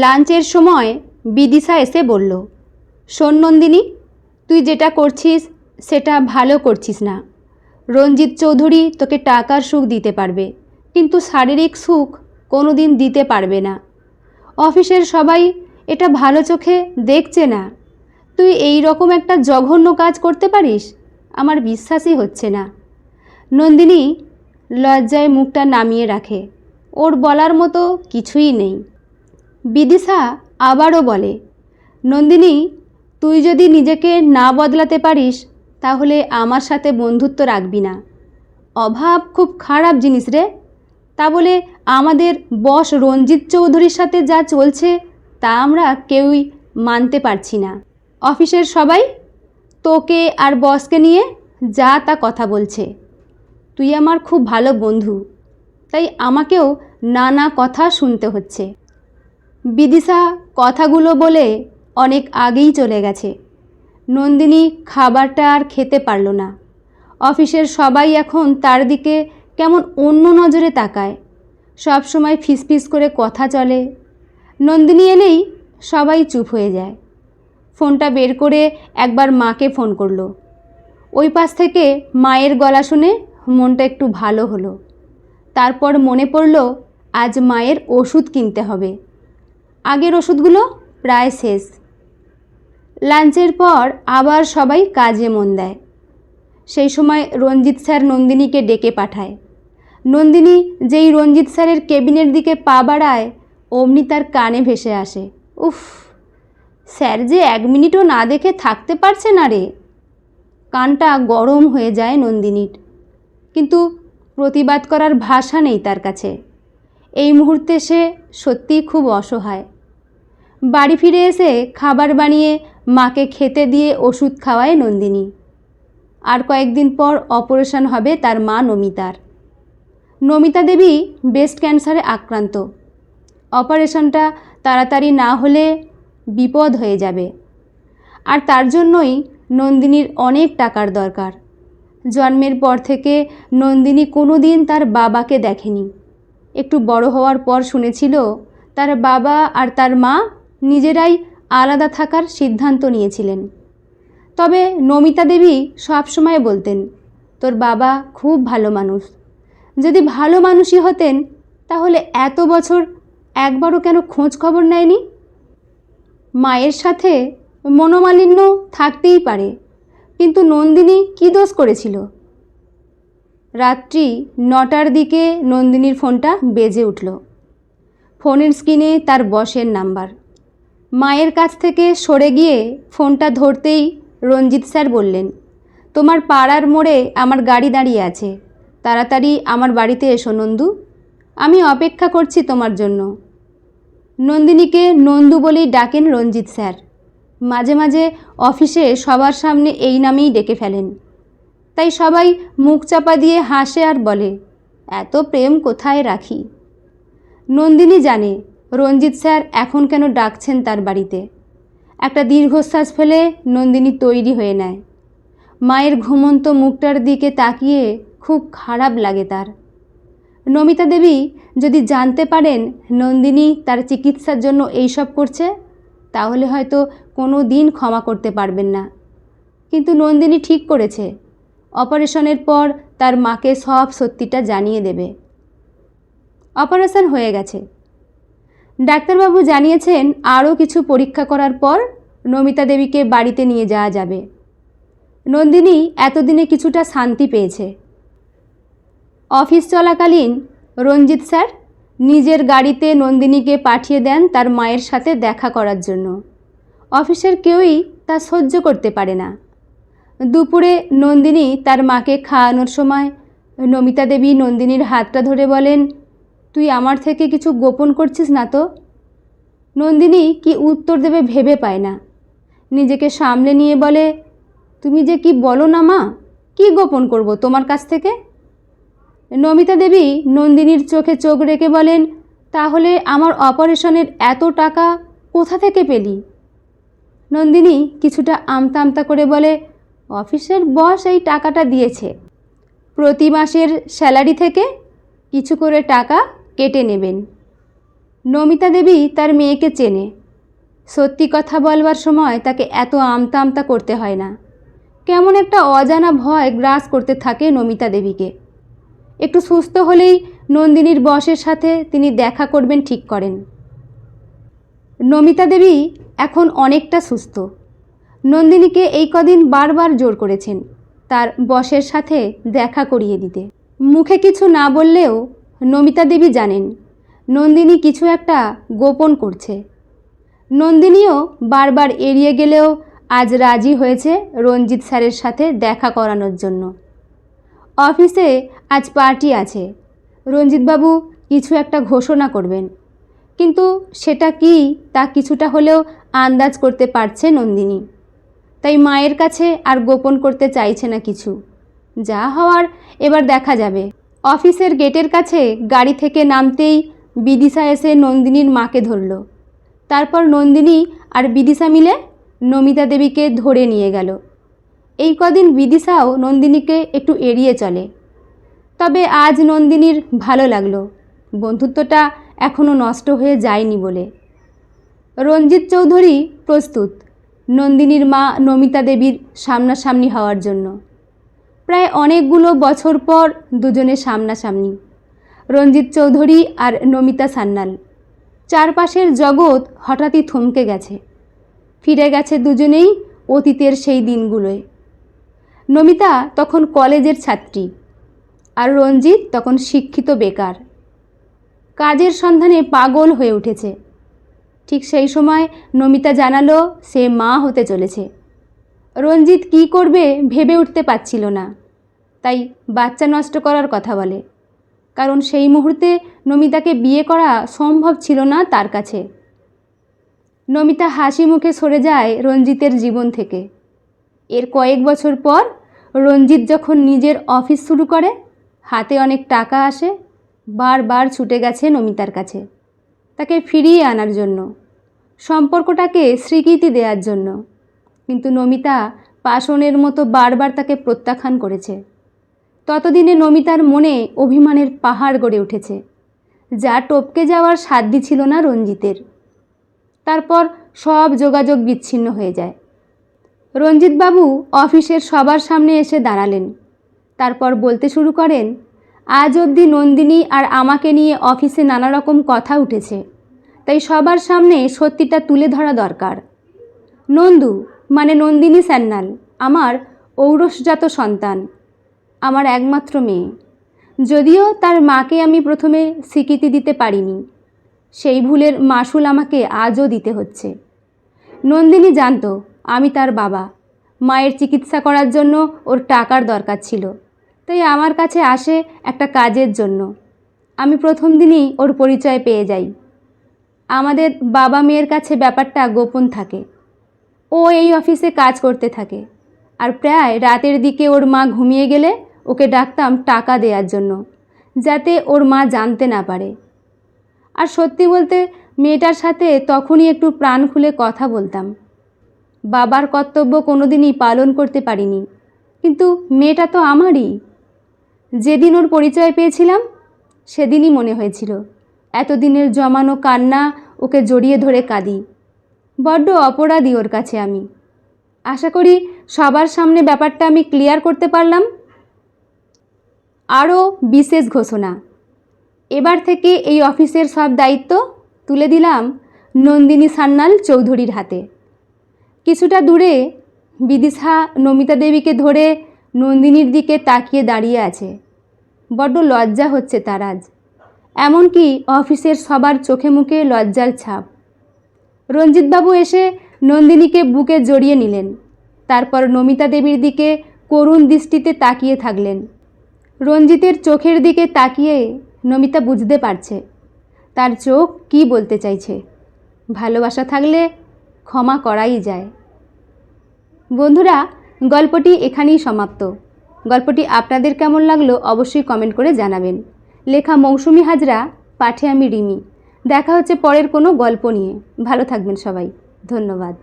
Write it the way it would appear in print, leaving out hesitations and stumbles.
লাঞ্চের সময় বিদিশা এসে বলল, শোন নন্দিনী, তুই যেটা করছিস সেটা ভালো করছিস না। রঞ্জিত চৌধুরী তোকে টাকার সুখ দিতে পারবে, কিন্তু শারীরিক সুখ কোনো দিন দিতে পারবে না। অফিসের সবাই এটা ভালো চোখে দেখছে না। তুই এই রকম একটা জঘন্য কাজ করতে পারিস, আমার বিশ্বাসই হচ্ছে না। নন্দিনী লজ্জায় মুখটা নামিয়ে রাখে। ওর বলার মতো কিছুই নেই। বিদিশা আবারও বলে, নন্দিনী, তুই যদি নিজেকে না বদলাতে পারিস তাহলে আমার সাথে বন্ধুত্ব রাখবি না। অভাব খুব খারাপ জিনিস রে। তা বলে আমাদের বস রঞ্জিত চৌধুরীর সাথে যা চলছে তা আমরা কেউই মানতে পারছি না। অফিসের সবাই তোকে আর বসকে নিয়ে যা তা কথা বলছে। তুই আমার খুব ভালো বন্ধু, তাই আমাকেও নানা কথা শুনতে হচ্ছে। বিদিশা কথাগুলো বলে অনেক আগেই চলে গেছে। নন্দিনী খাবারটা আর খেতে পারল না। অফিসের সবাই এখন তার দিকে কেমন অন্য নজরে তাকায়। সব সময় ফিসফিস করে কথা চলে। নন্দিনী এলেই সবাই চুপ হয়ে যায়। ফোনটা বের করে একবার মাকে ফোন করলো। ওই পাশ থেকে মায়ের গলা শুনে মনটা একটু ভালো হলো। তারপর মনে পড়ল আজ মায়ের ওষুধ কিনতে হবে। আগের ওষুধগুলো প্রায় শেষ। লাঞ্চের পর আবার সবাই কাজে মন দেয়। সেই সময় রঞ্জিত স্যার নন্দিনীকে ডেকে পাঠায়। নন্দিনী যেই রঞ্জিত স্যারের কেবিনের দিকে পা বাড়ায় অমনি তার কানে ভেসে আসে, উফ, স্যার যে 1 মিনিটও না দেখে থাকতে পারছে না রে। কানটা গরম হয়ে যায় নন্দিনীর, কিন্তু প্রতিবাদ করার ভাষা নেই তার কাছে। এই মুহূর্তে সে সত্যিই খুব অসহায়। বাড়ি ফিরে এসে খাবার বানিয়ে মাকে খেতে দিয়ে ওষুধ খাওয়ায় নন্দিনী। আর কয়েকদিন পর অপারেশন হবে তার মা নমিতার। নমিতা দেবী ব্রেস্ট ক্যান্সারে আক্রান্ত। অপারেশনটা তাড়াতাড়ি না হলে বিপদ হয়ে যাবে। আর তার জন্যই নন্দিনীর অনেক টাকার দরকার। জন্মের পর থেকে নন্দিনী কোনো দিন তার বাবাকে দেখেনি। একটু বড় হওয়ার পর শুনেছিল তার বাবা আর তার মা নিজেরাই আলাদা থাকার সিদ্ধান্ত নিয়েছিলেন। তবে নমিতা দেবী সবসময় বলতেন, তোর বাবা খুব ভালো মানুষ। যদি ভালো মানুষই হতেন তাহলে এত বছর একবারও কেন খোঁজ খবর নেয়নি? মায়ের সাথে মনোমালিন্য থাকতেই পারে, কিন্তু নন্দিনী কী দোষ করেছিল? রাত্রি 9টার দিকে নন্দিনীর ফোনটা বেজে উঠল। ফোনের স্ক্রিনে তার বসের নাম্বার। মায়ের কাছ থেকে সরে গিয়ে ফোনটা ধরতেই রঞ্জিত স্যার বললেন, তোমার পাড়ার মোড়ে আমার গাড়ি দাঁড়িয়ে আছে, তাড়াতাড়ি আমার বাড়িতে এসো নন্দু, আমি অপেক্ষা করছি তোমার জন্য। নন্দিনীকে নন্দু বলেই ডাকেন রঞ্জিত স্যার। মাঝে মাঝে অফিসে সবার সামনে এই নামেই ডেকে ফেলেন। তাই সবাই মুখ চাপা দিয়ে হাসে আর বলে, এত প্রেম কোথায় রাখি। নন্দিনী জানে রঞ্জিত স্যার এখন কেন ডাকছেন তার বাড়িতে। একটা দীর্ঘশ্বাস ফেলে নন্দিনী তৈরি হয়ে নেয়। মায়ের ঘুমন্ত মুখটার দিকে তাকিয়ে খুব খারাপ লাগে তার। নমিতা দেবী যদি জানতে পারেন নন্দিনী তার চিকিৎসার জন্য এইসব করছে তাহলে হয়তো কোনো দিন ক্ষমা করতে পারবেন না। কিন্তু নন্দিনী ঠিক করেছে, অপারেশনের পর তার মাকে সব সত্যিটা জানিয়ে দেবে। অপারেশন হয়ে গেছে। ডাক্তারবাবু জানিয়েছেন আরও কিছু পরীক্ষা করার পর নমিতা দেবীকে বাড়িতে নিয়ে যাওয়া যাবে। নন্দিনী এতদিনে কিছুটা শান্তি পেয়েছে। অফিস চলাকালীন রঞ্জিত স্যার নিজের গাড়িতে নন্দিনীকে পাঠিয়ে দেন তার মায়ের সাথে দেখা করার জন্য। অফিসের কেউই তা সহ্য করতে পারে না। দুপুরে নন্দিনী তার মাকে খাওয়ানোর সময় নমিতা দেবী নন্দিনীর হাতটা ধরে বলেন, তুই আমার থেকে কিছু গোপন করছিস না তো? নন্দিনী কি উত্তর দেবে ভেবে পায় না। নিজেকে সামলে নিয়ে বলে, তুমি যে কি বলো না মা, কি গোপন করব তোমার কাছ থেকে? নমিতা দেবী নন্দিনীর চোখে চোখ রেখে বলেন, তাহলে আমার অপারেশনের এত টাকা কোথা থেকে পেলি? নন্দিনী কিছুটা আমতা আমতা করে বলে, অফিসের বস এই টাকাটা দিয়েছে, প্রতি মাসের স্যালারি থেকে কিছু করে টাকা কেটে নেবেন। নমিতা দেবী তার মেয়েকে চেনে। সত্যি কথা বলবার সময় তাকে এত আমতা আমতা করতে হয় না। কেমন একটা অজানা ভয় গ্রাস করতে থাকে নমিতা দেবীকে। একটু সুস্থ হলেই নন্দিনীর বসের সাথে তিনি দেখা করবেন ঠিক করেন। নমিতা দেবী এখন অনেকটা সুস্থ। নন্দিনীকে এই কদিন বারবার জোর করেছেন তার বসের সাথে দেখা করিয়ে দিতে। মুখে কিছু না বললেও নমিতা দেবী জানেন নন্দিনী কিছু একটা গোপন করছে। নন্দিনীও বারবার এড়িয়ে গেলেও আজ রাজি হয়েছে রঞ্জিত স্যারের সাথে দেখা করানোর জন্য। অফিসে আজ পার্টি আছে, রঞ্জিতবাবু কিছু একটা ঘোষণা করবেন, কিন্তু সেটা কি তা কিছুটা হলেও আন্দাজ করতে পারছে নন্দিনী। তাই মায়ের কাছে আর গোপন করতে চাইছে না কিছু। যা হওয়ার এবার দেখা যাবে। অফিসের গেটের কাছে গাড়ি থেকে নামতেই বিদিশা এসে নন্দিনীর মাকে ধরল। তারপর নন্দিনী আর বিদিশা মিলে নমিতা দেবীকে ধরে নিয়ে গেল। এই কদিন বিদিশাও নন্দিনীকে একটু এড়িয়ে চলে, তবে আজ নন্দিনীর ভালো লাগলো, বন্ধুত্বটা এখনও নষ্ট হয়ে যায়নি বলে। রঞ্জিত চৌধুরী প্রস্তুত নন্দিনীর মা নমিতা দেবীর সামনাসামনি হওয়ার জন্য। প্রায় অনেকগুলো বছর পর দুজনে সামনাসামনি, রঞ্জিত চৌধুরী আর নমিতা সান্যাল। চারপাশের জগৎ হঠাৎই থমকে গেছে, ফিরে গেছে দুজনেই অতীতের সেই দিনগুলোয়। নমিতা তখন কলেজের ছাত্রী, আর রঞ্জিত তখন শিক্ষিত বেকার, কাজের সন্ধানে পাগল হয়ে উঠেছে। ঠিক সেই সময় নমিতা জানালো সে মা হতে চলেছে। রঞ্জিত কী করবে ভেবে উঠতে পারছিল না, তাই বাচ্চা নষ্ট করার কথা বলে, কারণ সেই মুহূর্তে নমিতাকে বিয়ে করা সম্ভব ছিল না তার কাছে। নমিতা হাসি মুখে সরে যায় রঞ্জিতের জীবন থেকে। এর কয়েক বছর পর রঞ্জিত যখন নিজের অফিস শুরু করে, হাতে অনেক টাকা আসে, বারবার ছুটে গেছে নমিতার কাছে তাকে ফিরিয়ে আনার জন্য, সম্পর্কটাকে স্বীকৃতি দেওয়ার জন্য। কিন্তু নমিতা পাষাণের মতো বারবার তাকে প্রত্যাখ্যান করেছে। ততদিনে নমিতার মনে অভিমানের পাহাড় গড়ে উঠেছে, যা টপকে যাওয়ার সাধ্য ছিল না রঞ্জিতের। তারপর সব যোগাযোগ বিচ্ছিন্ন হয়ে যায়। রঞ্জিতবাবু অফিসের সবার সামনে এসে দাঁড়ালেন। তারপর বলতে শুরু করেন, আজ অবধি নন্দিনী আর আমাকে নিয়ে অফিসে নানা রকম কথা উঠেছে, তাই সবার সামনে সত্যিটা তুলে ধরা দরকার। নন্দু মানে নন্দিনী সান্যাল আমার ঔরসজাত সন্তান, আমার একমাত্র মেয়ে। যদিও তার মাকে আমি প্রথমে স্বীকৃতি দিতে পারিনি, সেই ভুলের মাসুল আমাকে আজও দিতে হচ্ছে। নন্দিনী জানতো আমি তার বাবা, মায়ের চিকিৎসা করার জন্য ওর টাকার দরকার ছিল, তাই আমার কাছে আসে একটা কাজের জন্য। আমি প্রথম দিনই ওর পরিচয় পেয়ে যাই। আমাদের বাবা মেয়ের কাছে ব্যাপারটা গোপন থাকে। ও এই অফিসে কাজ করতে থাকে, আর প্রায় রাতের দিকে ওর মা ঘুমিয়ে গেলে ওকে ডাকতাম টাকা দেওয়ার জন্য, যাতে ওর মা জানতে না পারে। আর সত্যি বলতে মেয়েটার সাথে তখনই একটু প্রাণ খুলে কথা বলতাম। বাবার কর্তব্য কোনোদিনই পালন করতে পারিনি, কিন্তু মেয়েটা তো আমারই। যেদিন ওর পরিচয় পেয়েছিলাম সেদিনই মনে হয়েছিল এতদিনের জমানো কান্না ওকে জড়িয়ে ধরে কাঁদি। বড্ড অপরাধী ওর কাছে আমি। আশা করি সবার সামনে ব্যাপারটা আমি ক্লিয়ার করতে পারলাম। আরও বিশেষ ঘোষণা, এবার থেকে এই অফিসের সব দায়িত্ব তুলে দিলাম নন্দিনী সান্যাল চৌধুরীর হাতে। কিছুটা দূরে বিদিশা নমিতা দেবীকে ধরে নন্দিনীর দিকে তাকিয়ে দাঁড়িয়ে আছে। বড্ড লজ্জা হচ্ছে তার আজ, এমনকি অফিসের সবার চোখে মুখে লজ্জার ছাপ। রঞ্জিতবাবু এসে নন্দিনীকে বুকে জড়িয়ে নিলেন, তারপর নমিতা দেবীর দিকে করুণ দৃষ্টিতে তাকিয়ে থাকলেন। রঞ্জিতের চোখের দিকে তাকিয়ে নমিতা বুঝতে পারছে তার চোখ কি বলতে চাইছে। ভালোবাসা থাকলে ক্ষমা করাই যায়। বন্ধুরা, গল্পটি এখানেই সমাপ্ত। গল্পটি আপনাদের কেমন লাগলো অবশ্যই কমেন্ট করে জানাবেন। লেখা মৌসুমি হাজরা, পাঠে আমি রিমি। দেখা হচ্ছে পরের কোনো গল্প নিয়ে। ভালো থাকবেন সবাই, ধন্যবাদ।